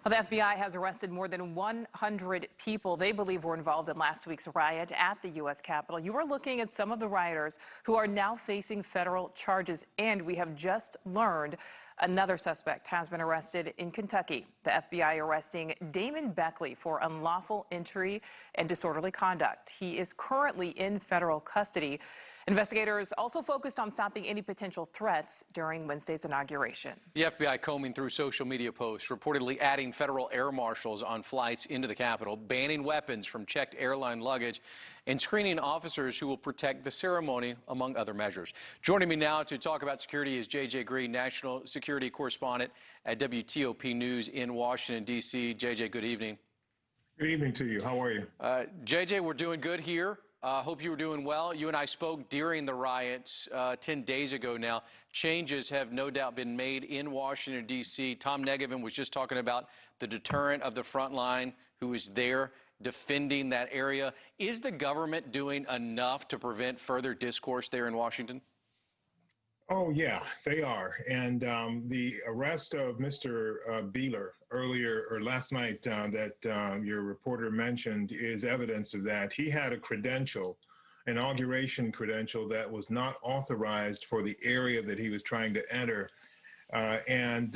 Well, the FBI has arrested more than 100 people they believe were involved in last week's riot at the U.S. Capitol. You are looking at some of the rioters who are now facing federal charges, and we have just learned another suspect has been arrested in Kentucky. The FBI arresting Damon Beckley for unlawful entry and disorderly conduct. He is currently in federal custody. Investigators also focused on stopping any potential threats during Wednesday's inauguration. The FBI combing through social media posts, reportedly adding federal air marshals on flights into the Capitol, banning weapons from checked airline luggage, and screening officers who will protect the ceremony, among other measures. Joining me now to talk about security is J.J. Green, National Security Correspondent at WTOP News in Washington, D.C. J.J., good evening. Good evening to you. How are you? J.J., we're doing good here. Hope you were doing well. You and I spoke during the riots 10 days ago now. Changes have no doubt been made in Washington, D.C. Tom Negovan was just talking about the deterrent of the front line who is there defending that area. Is the government doing enough to prevent further discourse there in Washington? Oh, yeah, they are. And the arrest of Mr. Beeler earlier or last night that your reporter mentioned is evidence of that. He had a credential, inauguration credential, that was not authorized for the area that he was trying to enter. And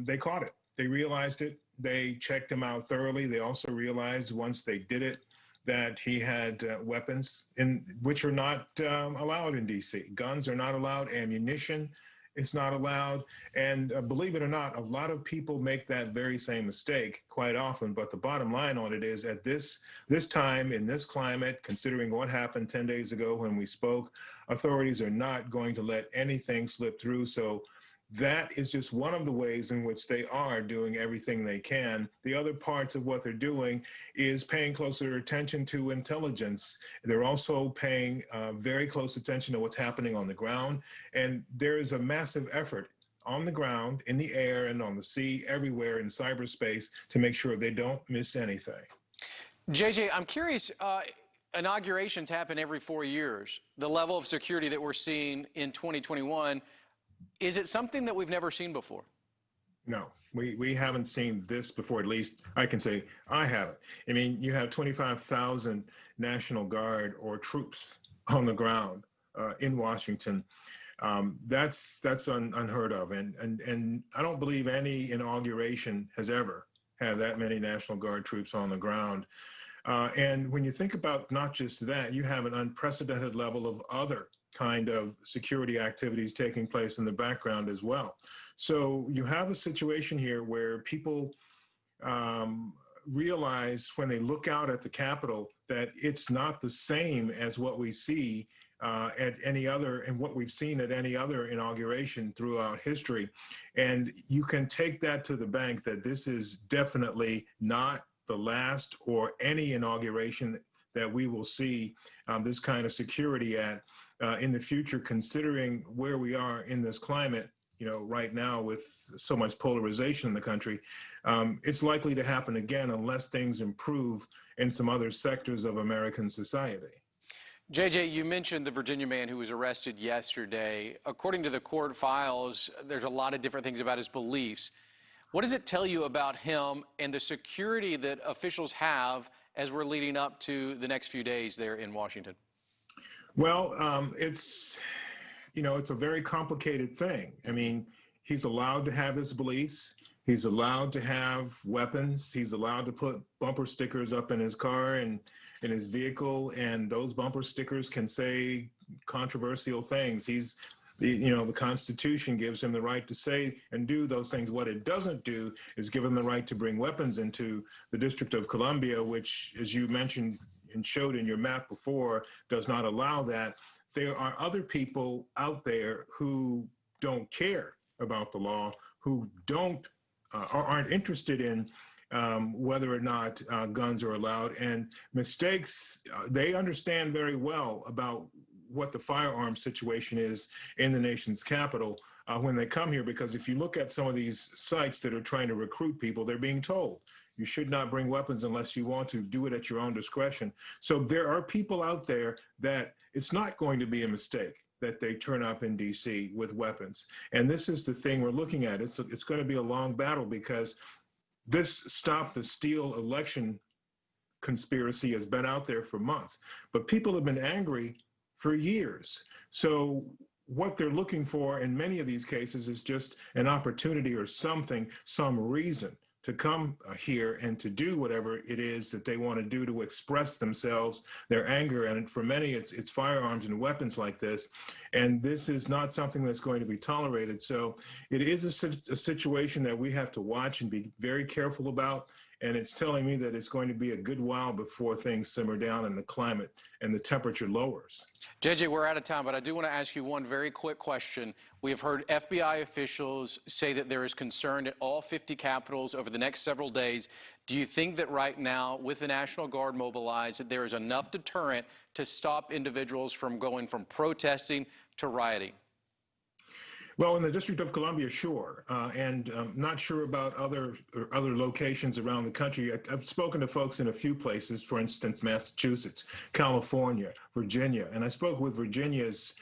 they caught it. They realized it. They checked him out thoroughly. They also realized once they did it that he had weapons, which are not allowed in D.C. Guns are not allowed. Ammunition is not allowed. And believe it or not, a lot of people make that very same mistake quite often. But the bottom line on it is at this time, in this climate, considering what happened 10 days ago when we spoke, authorities are not going to let anything slip through. So that is just one of the ways in which they are doing everything they can. The other parts of what they're doing is paying closer attention to intelligence. They're also paying very close attention to what's happening on the ground. And there is a massive effort on the ground, in the air, and on the sea, everywhere in cyberspace to make sure they don't miss anything. JJ, I'm curious, inaugurations happen every 4 years. The level of security that we're seeing in 2021, is it something that we've never seen before? No, we haven't seen this before. At least I can say I haven't. I mean, you have 25,000 National Guard or troops on the ground in Washington. That's unheard of. And I don't believe any inauguration has ever had that many National Guard troops on the ground. And when you think about not just that, you have an unprecedented level of other kind of security activities taking place in the background as well. So you have a situation here where people realize when they look out at the Capitol that it's not the same as what we see at any other, and what we've seen at any other inauguration throughout history. And you can take that to the bank that this is definitely not the last or any inauguration that we will see this kind of security at in the future, considering where we are in this climate, right now with so much polarization in the country. It's likely to happen again unless things improve in some other sectors of American society. JJ, you mentioned the Virginia man who was arrested yesterday. According to the court files, there's a lot of different things about his beliefs. What does it tell you about him and the security that officials have as we're leading up to the next few days there in Washington? Well, it's a very complicated thing. I mean, he's allowed to have his beliefs. He's allowed to have weapons. He's allowed to put bumper stickers up in his car and in his vehicle, and those bumper stickers can say controversial things. The Constitution gives him the right to say and do those things. What it doesn't do is give him the right to bring weapons into the District of Columbia, which, as you mentioned and showed in your map before, does not allow that. There are other people out there who don't care about the law, who aren't interested in whether or not guns are allowed. And mistakes, they understand very well about what the firearms situation is in the nation's capital when they come here, because if you look at some of these sites that are trying to recruit people, they're being told, you should not bring weapons unless you want to. Do it at your own discretion. So there are people out there that it's not going to be a mistake that they turn up in D.C. with weapons. And this is the thing we're looking at. It's going to be a long battle because this Stop the Steal election conspiracy has been out there for months, but people have been angry for years. So what they're looking for in many of these cases is just an opportunity or something, some reason to come here and to do whatever it is that they want to do to express themselves, their anger. And for many, it's firearms and weapons like this. And this is not something that's going to be tolerated. So it is a situation that we have to watch and be very careful about. And it's telling me that it's going to be a good while before things simmer down and the climate and the temperature lowers. JJ, we're out of time, but I do want to ask you one very quick question. We have heard FBI officials say that there is concern at all 50 capitals over the next several days. Do you think that right now, with the National Guard mobilized, that there is enough deterrent to stop individuals from going from protesting to rioting? Well, in the District of Columbia, sure, and not sure about other locations around the country. I've spoken to folks in a few places, for instance, Massachusetts, California, Virginia, and I spoke with Virginia's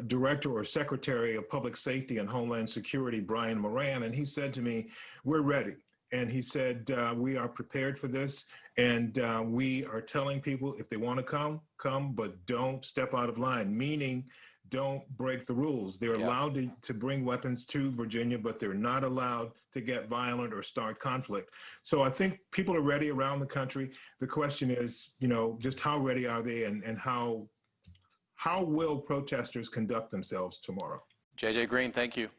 Director or Secretary of Public Safety and Homeland Security, Brian Moran, and he said to me, "We're ready." And he said, we are prepared for this, and we are telling people if they want to come, but don't step out of line, meaning don't break the rules. They're allowed to bring weapons to Virginia, but they're not allowed to get violent or start conflict. So I think people are ready around the country. The question is, just how ready are they, and how will protesters conduct themselves tomorrow? JJ Green, thank you.